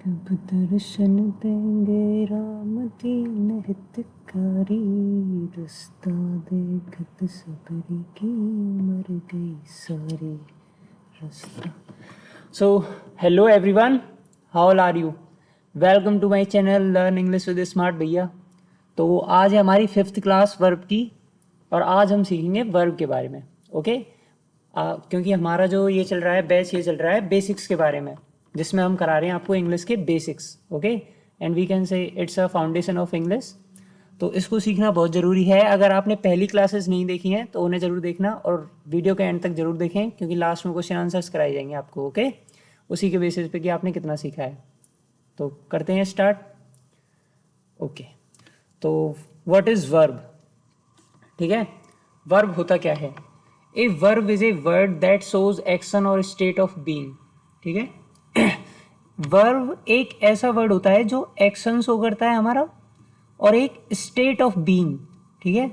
कब दर्शन देंगे राम दीन हितकारी, रास्ता देखत सबरी की मर गई सारी रास्ता. So, hello everyone, how are you? Welcome to my channel Learn English with Smart भैया. तो आज है हमारी 5th क्लास वर्ब की और आज हम सीखेंगे वर्ब के बारे में. ओके क्योंकि हमारा जो ये चल रहा है बैच, ये चल रहा है बेसिक्स के बारे में, जिसमें हम करा रहे हैं आपको इंग्लिश के basics. Okay and we can say it's a foundation of English. तो इसको सीखना बहुत ज़रूरी है. अगर आपने पहली क्लासेस नहीं देखी हैं तो उन्हें ज़रूर देखना और वीडियो के एंड तक ज़रूर देखें, क्योंकि लास्ट में क्वेश्चन आंसर्स कराए जाएंगे आपको. ओके उसी के बेसिस पे कि आपने कितना सीखा है. तो करते हैं स्टार्ट. ओके तो व्हाट इज़ वर्ब. ठीक है, वर्ब होता क्या है. A verb is a word that shows action और स्टेट ऑफ बीइंग. ठीक है, वर्ब एक ऐसा वर्ड होता है जो एक्शन शो करता है हमारा और एक स्टेट ऑफ बीइंग. ठीक है,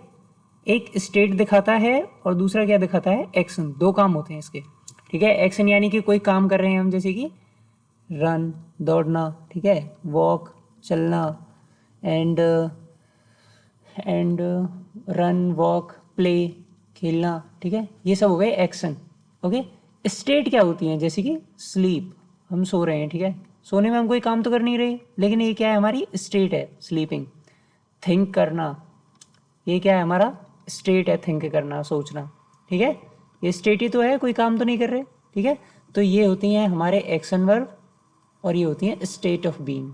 एक स्टेट दिखाता है और दूसरा क्या दिखाता है, एक्शन. दो काम होते हैं इसके. ठीक है, एक्शन यानी कि कोई काम कर रहे हैं हम, जैसे कि रन दौड़ना. ठीक है, वॉक चलना, एंड रन वॉक प्ले खेलना. ठीक है, ये सब हो गए एक्शन. ओके, स्टेट क्या होती हैं, जैसे कि स्लीप, हम सो रहे हैं. ठीक है, सोने में हम कोई काम तो कर नहीं रहे, लेकिन ये क्या है, हमारी स्टेट है, स्लीपिंग. थिंक करना, ये क्या है, हमारा स्टेट है, थिंक करना, सोचना. ठीक है, ये स्टेट ही तो है, कोई काम तो नहीं कर रहे. ठीक है, तो ये होती हैं हमारे एक्शन वर्ब और ये होती हैं स्टेट ऑफ बीइंग.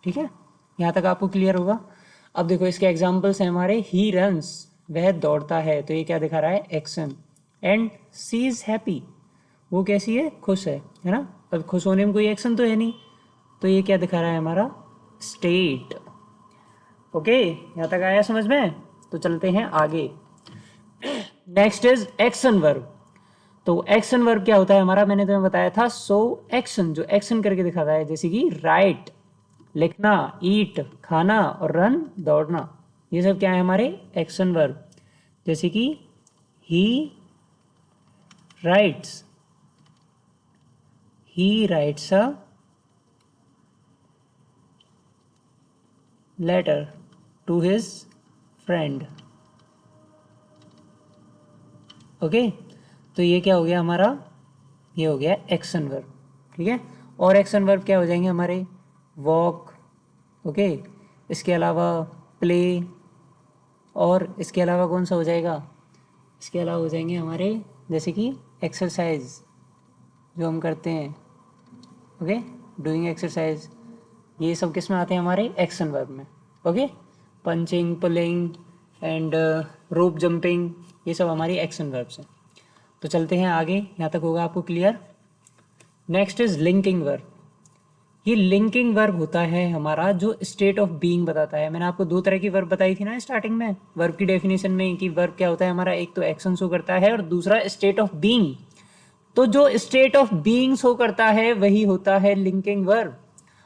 ठीक है, यहाँ तक आपको क्लियर होगा. अब देखो इसके एग्जाम्पल्स हैं हमारे. ही रन्स, वह दौड़ता है, तो ये क्या दिखा रहा है, action. And she is happy, वो कैसी है, खुश है ना. अब खुश होने में कोई एक्शन तो है नहीं, तो ये क्या दिखा रहा है, हमारा स्टेट. ओके, यहाँ तक आया समझ में. तो चलते हैं आगे. Next is action verb. तो एक्शन वर्ब क्या होता है हमारा, मैंने तुम्हें बताया था. सो एक्शन, जो एक्शन करके दिखाता है, जैसे कि राइट लिखना, ईट खाना और रन दौड़ना. ये सब क्या है, हमारे एक्शन वर्ब. जैसे कि he writes, he writes a letter to his friend. Okay, तो ये क्या हो गया हमारा, ये हो गया एक्शन वर्ब. ठीक है, और एक्शन वर्ब क्या हो जाएंगे हमारे, वॉक. ओके, इसके अलावा प्ले, और इसके अलावा कौन सा हो जाएगा, इसके अलावा हो जाएंगे हमारे जैसे कि एक्सरसाइज, जो हम करते हैं. ओके, डूइंग एक्सरसाइज, ये सब किस में आते हैं, हमारे एक्शन वर्ब में. Okay, punching pulling and rope jumping, ये सब हमारी एक्शन वर्ब्स हैं. तो चलते हैं आगे, यहाँ तक होगा आपको clear. Next is linking verb. ये लिंकिंग वर्ब होता है हमारा जो स्टेट ऑफ बीइंग बताता है. मैंने आपको दो तरह की वर्ब बताई थी ना स्टार्टिंग में, वर्ब की डेफिनेशन में, कि वर्ब क्या होता है हमारा, एक तो एक्शन शो करता है और दूसरा स्टेट ऑफ बीइंग. तो जो स्टेट ऑफ बीइंग शो करता है वही होता है लिंकिंग वर्ब.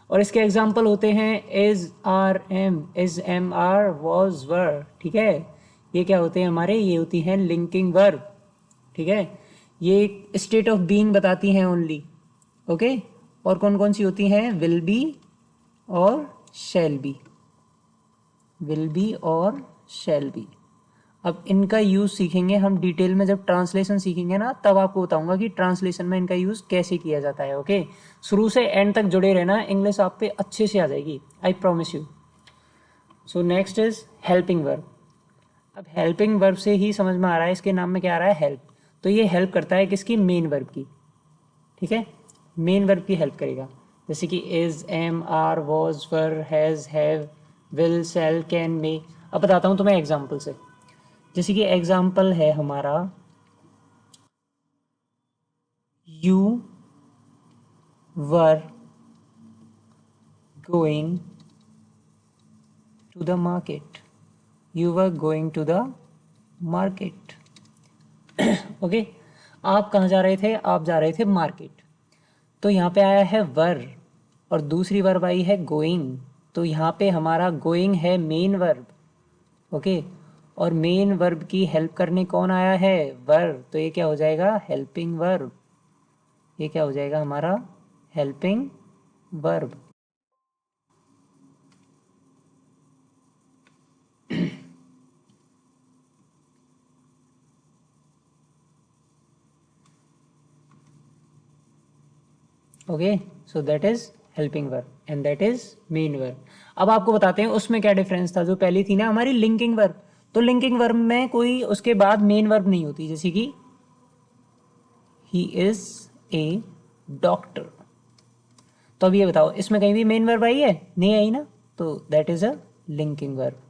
और इसके एग्जाम्पल होते हैं is are am, is am are, was were. ठीक है, ये क्या होते हैं हमारे, ये होती हैं लिंकिंग वर्ब. ठीक है, ये स्टेट ऑफ बीइंग बताती हैं ओनली. ओके, और कौन कौन सी होती हैं, विल बी और शैल बी. विल बी और शैल बी. अब इनका यूज़ सीखेंगे हम डिटेल में, जब ट्रांसलेशन सीखेंगे ना, तब आपको बताऊंगा कि ट्रांसलेशन में इनका यूज़ कैसे किया जाता है. ओके, शुरू से एंड तक जुड़े रहना, इंग्लिश आप पे अच्छे से आ जाएगी, I promise you. So next is helping verb. अब हेल्पिंग वर्ब से ही समझ में आ रहा है, इसके नाम में क्या आ रहा है, हेल्प. तो ये हेल्प करता है किसकी, मेन वर्ब की. ठीक है, मेन वर्ब की हेल्प करेगा. जैसे कि is, am, are, was, were, has, have, will, shall, can, may. अब बताता हूँ तुम्हें एग्जाम्पल से. जैसे कि एग्जाम्पल है हमारा, you were going to the market. You were going to the market. Okay, आप कहाँ जा रहे थे, आप जा रहे थे मार्केट. तो यहाँ पे आया है वर और दूसरी वर्ब आई है गोइंग. तो यहाँ पे हमारा गोइंग है मेन वर्ब. ओके, और मेन वर्ब की हेल्प करने कौन आया है, वर. तो ये क्या हो जाएगा, हेल्पिंग वर्ब. ये क्या हो जाएगा हमारा, helping verb. Okay, so that is helping verb and that is main verb. अब आपको बताते हैं उसमें क्या डिफरेंस था। जो पहली थी ना हमारी लिंकिंग वर्ब, तो लिंकिंग वर्ब में कोई उसके बाद मेन वर्ब नहीं होती, जैसे कि ही इज ए डॉक्टर। तो अब ये बताओ इसमें कहीं भी मेन वर्ब आई है? नहीं आई ना, तो that is a linking verb.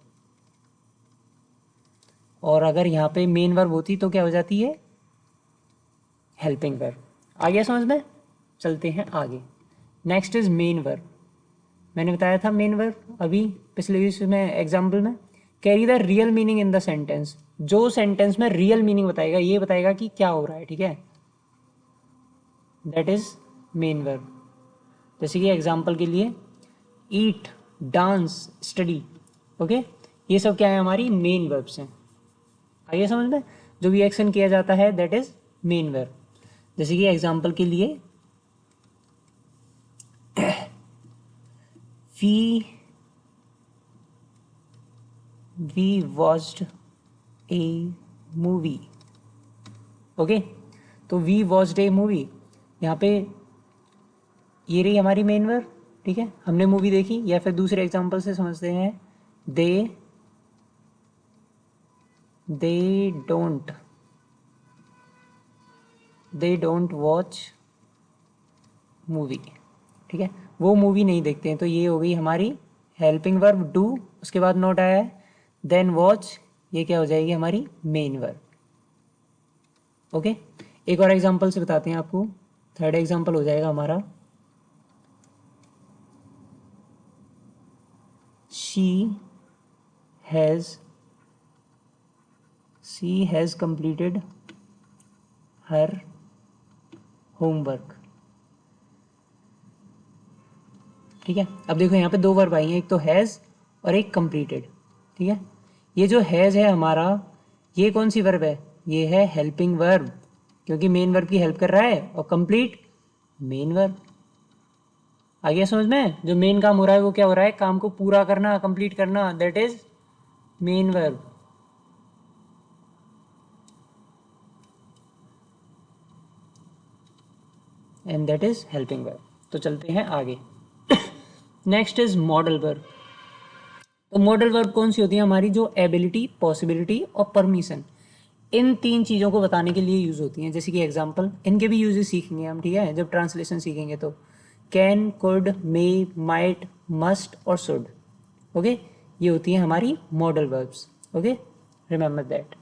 और अगर यहाँ पे मेन वर्ब होती तो क्या हो जाती है? Helping verb. आ गया समझ में? चलते हैं आगे। Next is main verb. मैंने बताया था मेन वर्ब अभी पिछले इसमें एग्जाम्पल में, carry the real meaning in the sentence. जो सेंटेंस में रियल मीनिंग बताएगा, ये बताएगा कि क्या हो रहा है, ठीक है, दैट इज मेन वर्ब। जैसे कि एग्जाम्पल के लिए ईट, डांस, स्टडी, ओके, ये सब क्या है? हमारी मेन वर्ब्स हैं। आइए समझ में? जो भी एक्शन किया जाता है दैट इज मेन वर्ब। जैसे कि एग्जाम्पल के लिए we watched a movie. Okay, तो वी वॉच्ड ए मूवी, यहाँ पे ये रही हमारी मेन वर्ब, ठीक है, हमने मूवी देखी। या फिर दूसरे एग्जाम्पल से समझते हैं, दे डोंट वॉच मूवी, ठीक है, वो मूवी नहीं देखते हैं। तो ये हो गई हमारी हेल्पिंग वर्ब डू, उसके बाद नोट आया है, देन वॉच, ये क्या हो जाएगी? हमारी मेन वर्ब। ओके, एक और एग्जांपल से बताते हैं आपको। थर्ड एग्जांपल हो जाएगा हमारा, she has completed her homework. ठीक है, अब देखो यहाँ पे दो वर्ब आई हैं, एक तो हैज़ और एक कंप्लीटेड। ठीक है, ये जो हैज़ है हमारा, ये कौन सी वर्ब है? ये है हेल्पिंग वर्ब, क्योंकि मेन वर्ब की हेल्प कर रहा है। और कंप्लीट मेन वर्ब। आ गया समझ में? जो मेन काम हो रहा है वो क्या हो रहा है? काम को पूरा करना, कंप्लीट करना, that is main verb. And that is helping verb. तो चलते हैं आगे। Next is modal verb. तो मॉडल वर्ब कौन सी होती है? हमारी जो एबिलिटी, पॉसिबिलिटी और परमिशन, इन तीन चीज़ों को बताने के लिए यूज़ होती हैं। जैसे कि एग्जांपल, इनके भी यूजेस सीखेंगे हम, ठीक है, जब ट्रांसलेशन सीखेंगे तो। Can, could, may, might, must और शुड। ओके, ये होती हैं हमारी modal verbs. Okay, remember that.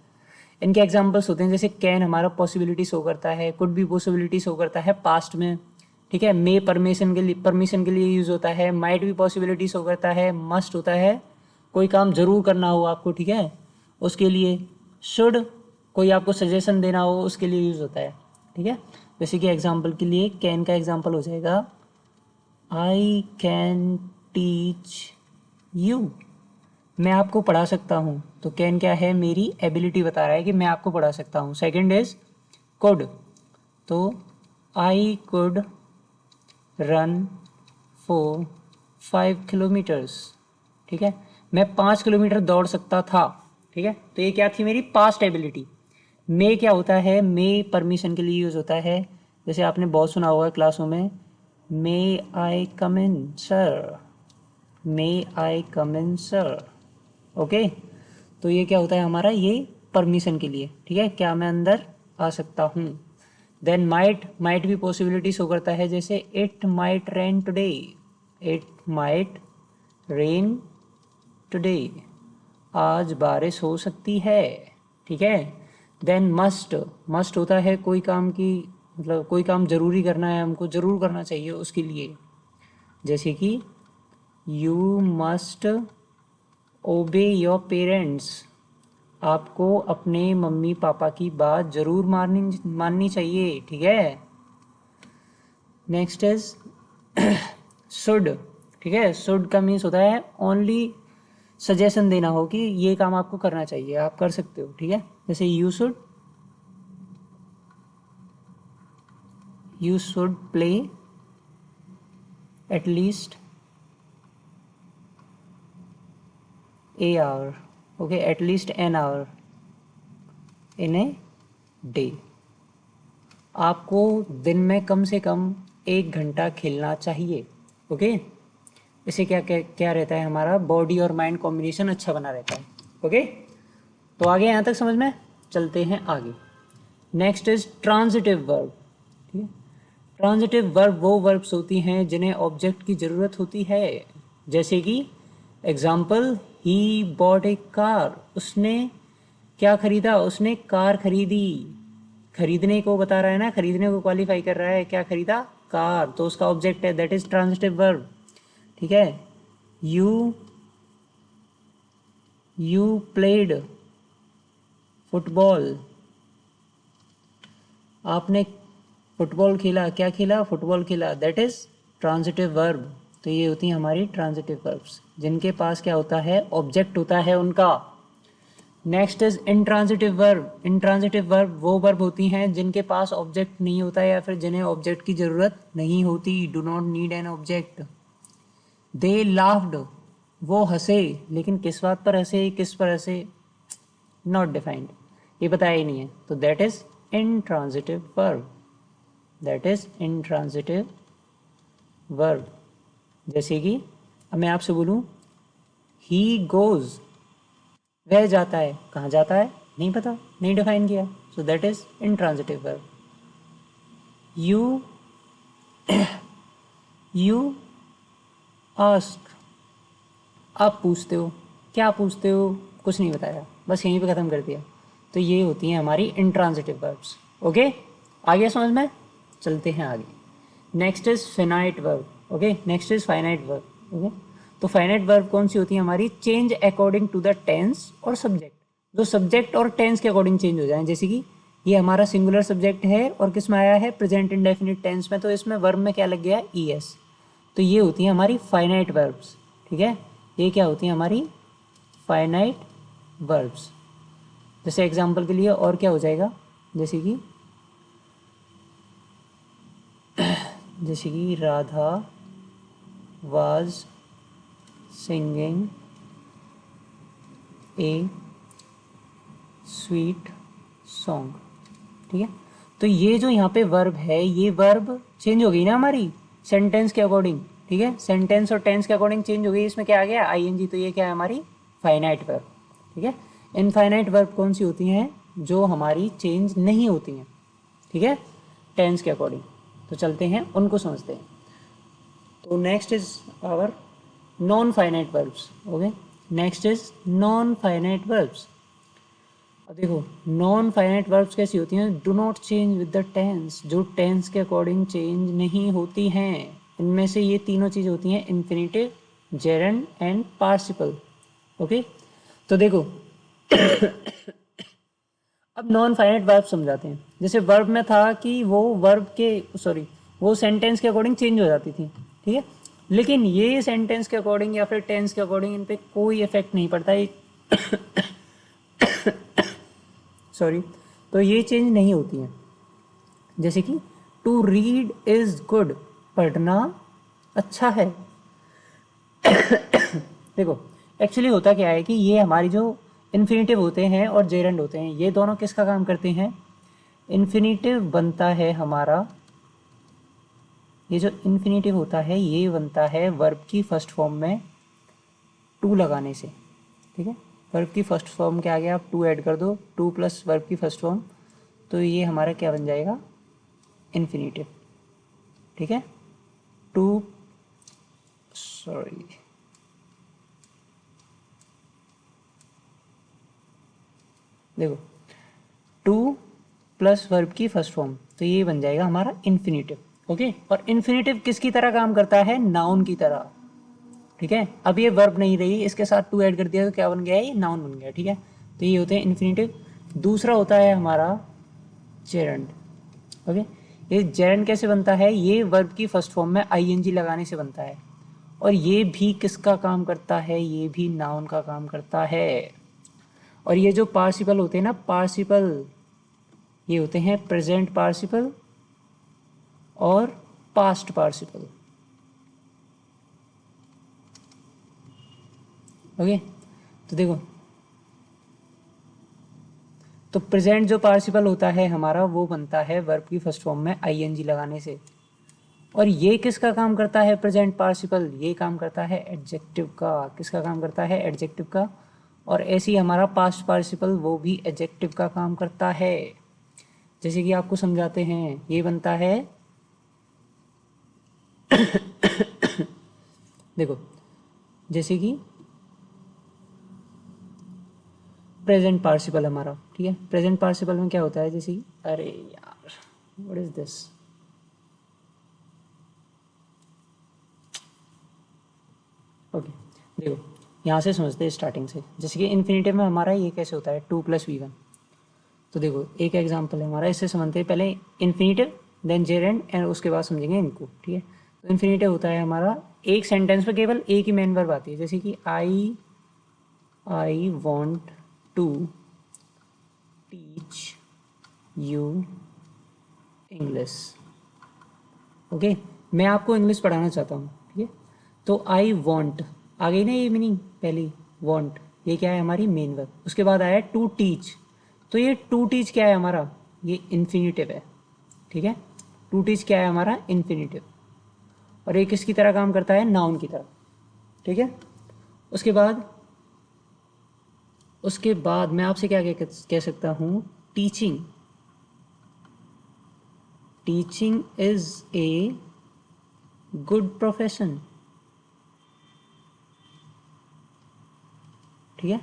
इनके एग्जांपल्स होते हैं, जैसे कैन हमारा पॉसिबिलिटी शो करता है, कुड भी पॉसिबिलिटी शो करता है पास्ट में, ठीक है, मे परमिशन के लिए यूज़ होता है, माइट भी पॉसिबिलिटी शो करता है, मस्ट होता है कोई काम ज़रूर करना हो आपको, ठीक है, उसके लिए, शुड कोई आपको सजेशन देना हो उसके लिए यूज़ होता है। ठीक है, जैसे कि एग्जांपल के लिए कैन का एग्जांपल हो जाएगा, आई कैन टीच यू, मैं आपको पढ़ा सकता हूँ। तो कैन क्या है? मेरी एबिलिटी बता रहा है कि मैं आपको पढ़ा सकता हूँ। सेकंड इज कुड, तो I could run for 5 kilometres, ठीक है, मैं 5 किलोमीटर दौड़ सकता था। ठीक है, तो ये क्या थी? मेरी पास्ट एबिलिटी। मे क्या होता है? मे परमिशन के लिए यूज़ होता है। जैसे आपने बहुत सुना होगा क्लासों में, मे आई कम इन सर, मे आई कम इन सर। ओके, तो ये क्या होता है हमारा? ये परमिशन के लिए, ठीक है, क्या मैं अंदर आ सकता हूँ। देन माइट भी पॉसिबिलिटी शो करता है, जैसे it might rain today, it might rain today, आज बारिश हो सकती है। ठीक है, देन मस्ट होता है कोई काम की, मतलब कोई काम ज़रूरी करना है, हमको ज़रूर करना चाहिए उसके लिए, जैसे कि यू मस्ट ओबे योर पेरेंट्स, आपको अपने मम्मी पापा की बात ज़रूर माननी चाहिए। ठीक है, नेक्स्ट इज शुड। ठीक है, शुड का मीन्स होता है ओनली सजेशन देना हो कि ये काम आपको करना चाहिए, आप कर सकते हो। ठीक है, जैसे you should play at least a hour, okay, at least an hour in a day, आपको दिन में कम से कम 1 घंटा खेलना चाहिए। ओके, इसे क्या क्या क्या रहता है, हमारा बॉडी और माइंड कॉम्बिनेशन अच्छा बना रहता है। ओके, तो आगे यहाँ तक समझ में, चलते हैं आगे। Next is transitive verb. ठीक है, ट्रांजिटिव वर्ब वो वर्ब्स होती हैं जिन्हें ऑब्जेक्ट की ज़रूरत होती है। जैसे कि example, he bought A car, उसने क्या खरीदा, उसने कार खरीदी। खरीदने को बता रहा है ना, खरीदने को क्वालिफाई कर रहा है, क्या खरीदा, कार, तो उसका ऑब्जेक्ट है, दैट इज ट्रांजिटिव वर्ब। ठीक है, यू प्लेड फुटबॉल, आपने फुटबॉल खेला, क्या खेला, फुटबॉल खेला, दैट इज ट्रांजिटिव वर्ब। तो ये होती हैं हमारी ट्रांजिटिव वर्ब्स जिनके पास क्या होता है, ऑब्जेक्ट होता है उनका। Next is intransitive verb. Intransitive verb वो वर्ब होती हैं जिनके पास ऑब्जेक्ट नहीं होता या फिर जिन्हें ऑब्जेक्ट की जरूरत नहीं होती, do not need an object. They laughed, वो हंसे, लेकिन किस बात पर हंसे, किस पर हंसे, नॉट डिफाइंड, ये बताया ही नहीं है, तो that is intransitive verb. That is intransitive verb. जैसे कि अब मैं आपसे बोलूं, ही गोज, वह जाता है, कहाँ जाता है, नहीं पता, नहीं डिफाइन किया, so that is intransitive verb. You you ask, आप पूछते हो, क्या पूछते हो, कुछ नहीं बताया, बस यहीं पे ख़त्म कर दिया, तो ये होती हैं हमारी इंट्रांजिटिव वर्ब्स। ओके, आगे समझ में, चलते हैं आगे। Next is finite verb. Okay, next is finite verb. Okay, तो फाइनाइट वर्ब कौन सी होती है हमारी, change according to the tense और सब्जेक्ट, जो सब्जेक्ट और टेंस के अकॉर्डिंग चेंज हो जाए। जैसे कि ये हमारा सिंगुलर सब्जेक्ट है और किस में आया है, प्रेजेंट इंडेफिनिट टेंस में, तो इसमें वर्ब में क्या लग गया, ई एस, तो ये होती है हमारी फाइनाइट वर्ब्स। ठीक है, ये क्या होती है हमारी फाइनाइट वर्ब्स। जैसे एग्जांपल के लिए और क्या हो जाएगा, जैसे कि Radha was singing A sweet song. ठीक है, तो ये जो यहाँ पे वर्ब है, ये वर्ब चेंज हो गई ना हमारी सेंटेंस के अकॉर्डिंग। ठीक है, सेंटेंस और टेंस के अकॉर्डिंग चेंज हो गई, इसमें क्या आ गया, आईएनजी, तो ये क्या है हमारी फाइनाइट वर्ब। ठीक है, इनफाइनाइट वर्ब कौन सी होती हैं, जो हमारी चेंज नहीं होती हैं, ठीक है, टेंस के अकॉर्डिंग। तो चलते हैं उनको समझते हैं। तो next is our non finite verbs. Okay, next is non finite verbs. अब देखो, नॉन फाइनाइट वर्ब्स कैसी होती हैं, do not change with the tense, जो टेंस के अकॉर्डिंग चेंज नहीं होती हैं। इनमें से ये तीनों चीज़ होती हैं, infinitive, gerund and participle. Okay, तो देखो अब नॉन फाइनाइट वर्ब समझाते हैं। जैसे वर्ब में था कि वो वर्ब के वो सेंटेंस के अकॉर्डिंग चेंज हो जाती थी। ठीक है, लेकिन ये सेंटेंस के अकॉर्डिंग या फिर टेंस के अकॉर्डिंग इन पे कोई इफेक्ट नहीं पड़ता है तो ये चेंज नहीं होती हैं। जैसे कि टू रीड इज गुड, पढ़ना अच्छा है। देखो, एक्चुअली होता क्या है कि ये हमारी जो इन्फिनेटिव होते हैं और जेरंड होते हैं, ये दोनों किसका काम करते हैं, इन्फिनेटिव बनता है हमारा, ये जो इन्फिनेटिव होता है ये बनता है वर्ब की फर्स्ट फॉर्म में टू लगाने से। ठीक है, वर्ब की फर्स्ट फॉर्म के आगे आप टू ऐड कर दो, टू प्लस वर्ब की फर्स्ट फॉर्म, तो ये हमारा क्या बन जाएगा, इन्फिनेटिव। ठीक है, टू देखो, टू प्लस वर्ब की फर्स्ट फॉर्म, तो ये बन जाएगा हमारा इन्फिनेटिव। ओके, और इन्फिनेटिव किसकी तरह काम करता है, नाउन की तरह। ठीक है, अब ये वर्ब नहीं रही, इसके साथ टू ऐड कर दिया तो क्या बन गया, ये नाउन बन गया। ठीक है, तो ये होते हैं इन्फिनेटिव। दूसरा होता है हमारा जेरंड। ओके, ये जेरंड कैसे बनता है, ये वर्ब की फर्स्ट फॉर्म में आईएनजी लगाने से बनता है, और ये भी किसका काम करता है, ये भी नाउन का काम करता है। और ये जो पार्टिसिपल होते हैं ना, पार्टिसिपल, ये होते हैं प्रेजेंट पार्टिसिपल और पास्ट पार्टिसिपल। ओके, तो देखो, तो प्रेजेंट जो पार्टिसिपल होता है हमारा, वो बनता है वर्ब की फर्स्ट फॉर्म में आईएनजी लगाने से, और ये किसका काम करता है प्रेजेंट पार्टिसिपल, ये काम करता है एडजेक्टिव का। किसका काम करता है, एडजेक्टिव का। और ऐसे ही हमारा पास्ट पार्टिसिपल वो भी एडजेक्टिव का काम करता है। जैसे कि आपको समझाते हैं, ये बनता है देखो, जैसे कि प्रेजेंट पार्टिसिपल हमारा, ठीक है। प्रेजेंट पार्टिसिपल में क्या होता है, जैसे कि अरे यार व्हाट इज दिस, ओके देखो यहाँ से समझते हैं स्टार्टिंग से। जैसे कि इन्फिनेटिव में हमारा ये कैसे होता है 2+V1। तो देखो एक एग्जांपल है हमारा, इससे समझते हैं। पहले इन्फिनेटिव देन जेरेंड एंड उसके बाद समझेंगे इनको, ठीक है। तो इन्फिनेटिव होता है हमारा एक सेंटेंस में केवल एक ही मेन वर्ब आती है। जैसे कि I want to teach you English, okay. मैं आपको इंग्लिश पढ़ाना चाहता हूँ, ठीक है। तो आई वॉन्ट आ गई ना ये मीनिंग, पहली वॉन्ट, ये क्या है हमारी मेन वर्ब। उसके बाद आया टू टीच, तो ये टू टीच क्या है हमारा, ये इन्फिनेटिव है, ठीक है। टू टीच क्या है हमारा, इन्फिनेटिव। और ये किसकी तरह काम करता है, नाउन की तरह, ठीक है। उसके बाद मैं आपसे क्या कह सकता हूँ, teaching. Teaching is a good profession, ठीक है।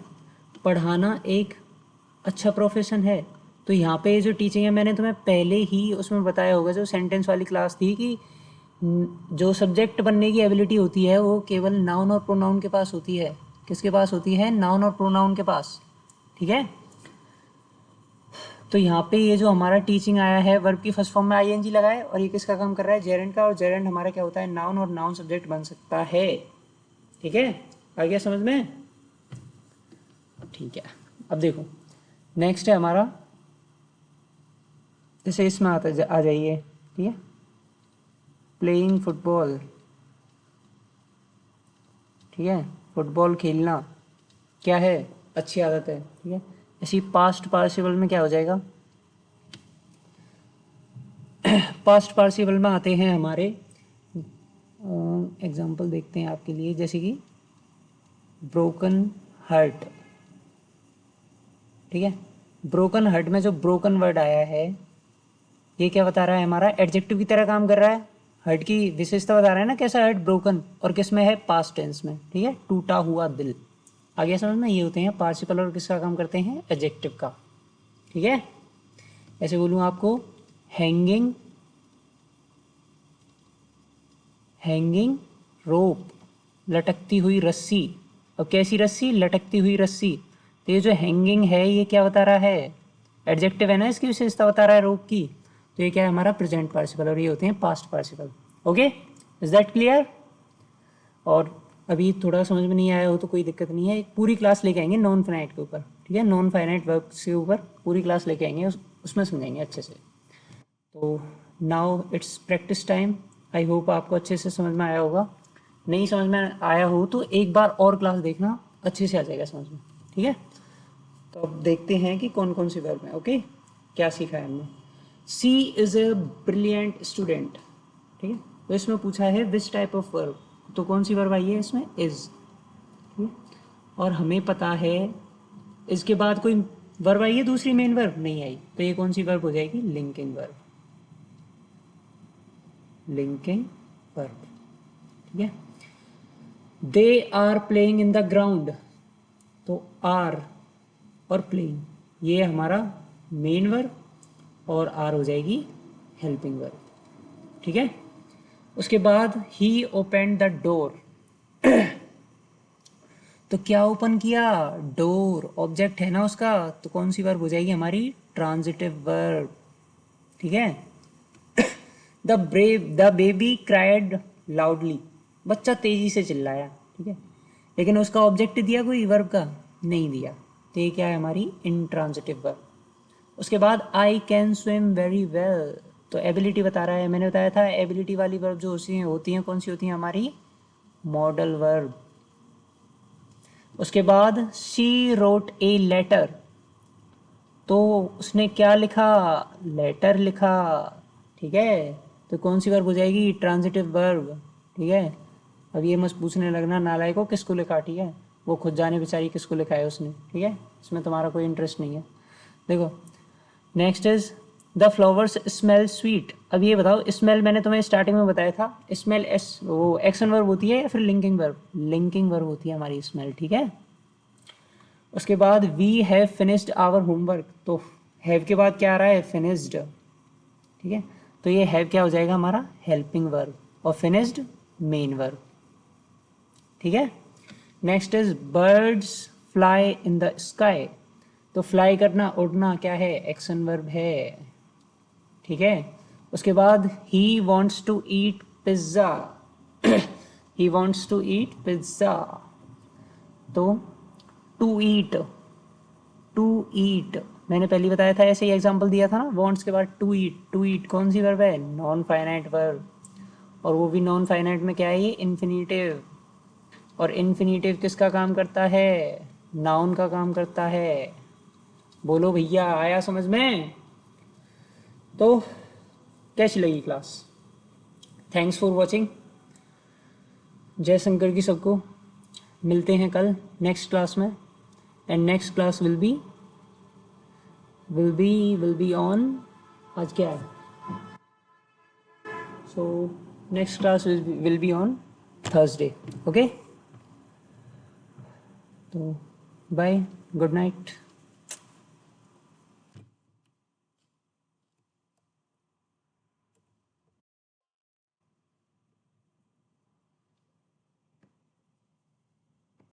पढ़ाना एक अच्छा प्रोफेशन है। तो यहाँ पे जो टीचिंग है, मैंने तुम्हें पहले ही उसमें बताया होगा, जो सेंटेंस वाली क्लास थी, कि जो सब्जेक्ट बनने की एबिलिटी होती है वो केवल नाउन और प्रोनाउन के पास होती है। किसके पास होती है, नाउन और प्रोनाउन के पास, ठीक है। तो यहाँ पे ये जो हमारा टीचिंग आया है, वर्ब की फर्स्ट फॉर्म में आईएनजी लगाए, और ये किसका काम कर रहा है, जेरेंड का। और जेरेंड हमारा क्या होता है, नाउन, और नाउन सब्जेक्ट बन सकता है, ठीक है। आ गया समझ में, ठीक है। अब देखो नेक्स्ट है हमारा, जैसे इसमें आ जाइए, ठीक है। प्लेइंग फुटबॉल, ठीक है। फुटबॉल खेलना क्या है, अच्छी आदत है, ठीक है। इसी पास्ट पार्टिसिपल में क्या हो जाएगा, पास्ट पार्टिसिपल में आते हैं हमारे एग्जांपल देखते हैं आपके लिए, जैसे कि ब्रोकन हर्ट, ठीक है। ब्रोकन हर्ट में जो ब्रोकन वर्ड आया है, ये क्या बता रहा है हमारा, एडजेक्टिव की तरह काम कर रहा है। हर्ट की विशेषता बता रहा है ना, कैसा हर्ट, ब्रोकन, और किस में है, पास्ट टेंस में, ठीक है। टूटा हुआ दिल। आगे समझ में, ये होते हैं पार्टिसिपल, और किसका काम करते हैं, एडजेक्टिव का, ठीक है। ऐसे बोलूँ आपको, हैंगिंग रोप, लटकती हुई रस्सी। और कैसी रस्सी, लटकती हुई रस्सी। तो ये जो हैंगिंग है, ये क्या बता रहा है, एडजेक्टिव है ना, इसकी विशेषता बता रहा है रोप की। तो ये क्या है हमारा, प्रेजेंट पार्टिसिपल, और ये होते हैं past participle, okay. Is that clear. और अभी थोड़ा समझ में नहीं आया हो तो कोई दिक्कत नहीं है, एक पूरी क्लास लेके आएंगे नॉन फाइनाइट के ऊपर, ठीक है। नॉन फाइनाइट वर्ब्स के ऊपर पूरी क्लास लेके आएंगे, उसमें समझाएंगे अच्छे से। तो now it's practice time. I hope आपको अच्छे से समझ में आया होगा। नहीं समझ में आया हो तो एक बार और क्लास देखना, अच्छे से आ जाएगा समझ में, ठीक है। तो अब देखते हैं कि कौन कौन सी वर्ब है, ओके। क्या सीखा है हमने, सी इज़ ए ब्रिलियंट स्टूडेंट, ठीक है। तो इसमें पूछा है विच टाइप ऑफ वर्ब, तो कौन सी वर्ब आई है इसमें, इज़, ठीक है। और हमें पता है इसके बाद कोई वर्ब आई है दूसरी मेन वर्ब नहीं आई, तो ये कौन सी वर्ब हो जाएगी, लिंकिंग वर्ब, लिंकिंग वर्ब, ठीक है। They are playing in the ground, तो आर और प्लेइंग ये हमारा मेन वर्ब, और आर हो जाएगी हेल्पिंग वर्ब, ठीक है। उसके बाद ही ओपन द डोर, तो क्या ओपन किया, डोर, ऑब्जेक्ट है ना उसका, तो कौन सी वर्ब हो जाएगी हमारी, ट्रांजिटिव वर्ब, ठीक है। द बेबी क्राइड लाउडली, बच्चा तेजी से चिल्लाया, ठीक है। लेकिन उसका ऑब्जेक्ट दिया कोई वर्ब का, नहीं दिया, तो ये क्या है हमारी इंट्रांजिटिव वर्ब। उसके बाद I can swim very well, तो एबिलिटी बता रहा है, मैंने बताया था एबिलिटी वाली वर्ब जो होती हैं कौन सी होती हैं हमारी, मॉडल वर्ब। उसके बाद शी रोट ए लेटर, तो उसने क्या लिखा, लेटर लिखा, ठीक है। तो कौन सी वर्ब हो जाएगी? Transitive verb. ठीक है, अब ये मत पूछने लगना नालायक को किसको लिखा, ठीक है, वो खुद जाने बेचारी किसको लिखा है उसने, ठीक है, इसमें तुम्हारा कोई इंटरेस्ट नहीं है। देखो next is the flowers smell sweet. अब ये बताओ, स्मेल मैंने तुम्हें स्टार्टिंग में बताया था, स्मेल एस वो एक्शन वर्ब होती है या फिर लिंकिंग वर्ब? लिंकिंग वर्ब होती है हमारी स्मेल, ठीक है। उसके बाद we have finished our homework, तो हैव के बाद क्या आ रहा है? फिनिश्ड, ठीक है, तो ये हैव क्या हो जाएगा हमारा? हेल्पिंग वर्ब, और फिनिश्ड मेन वर्ब, ठीक है। Next is birds fly in the sky, तो फ्लाई करना, उड़ना क्या है? एक्शन वर्ब है, ठीक है। उसके बाद he wants to eat pizza, he wants to eat pizza, तो टू ईट, टू ईट मैंने पहले बताया था, ऐसे ही एग्जांपल दिया था ना, वॉन्ट्स के बाद टू ईट, टू ईट कौन सी वर्ब है? नॉन फाइनाइट वर्ब, और वो भी नॉन फाइनाइट में क्या है? ये इन्फिनेटिव, और इन्फिनेटिव किसका काम करता है? नाउन का काम करता है। बोलो भैया, आया समझ में? तो कैसी लगी क्लास? थैंक्स फॉर वॉचिंग, जय शंकर की सबको। मिलते हैं कल नेक्स्ट क्लास में, and next class will be on, आज क्या है? So next class will be on Thursday, okay. तो बाय, गुड नाइट।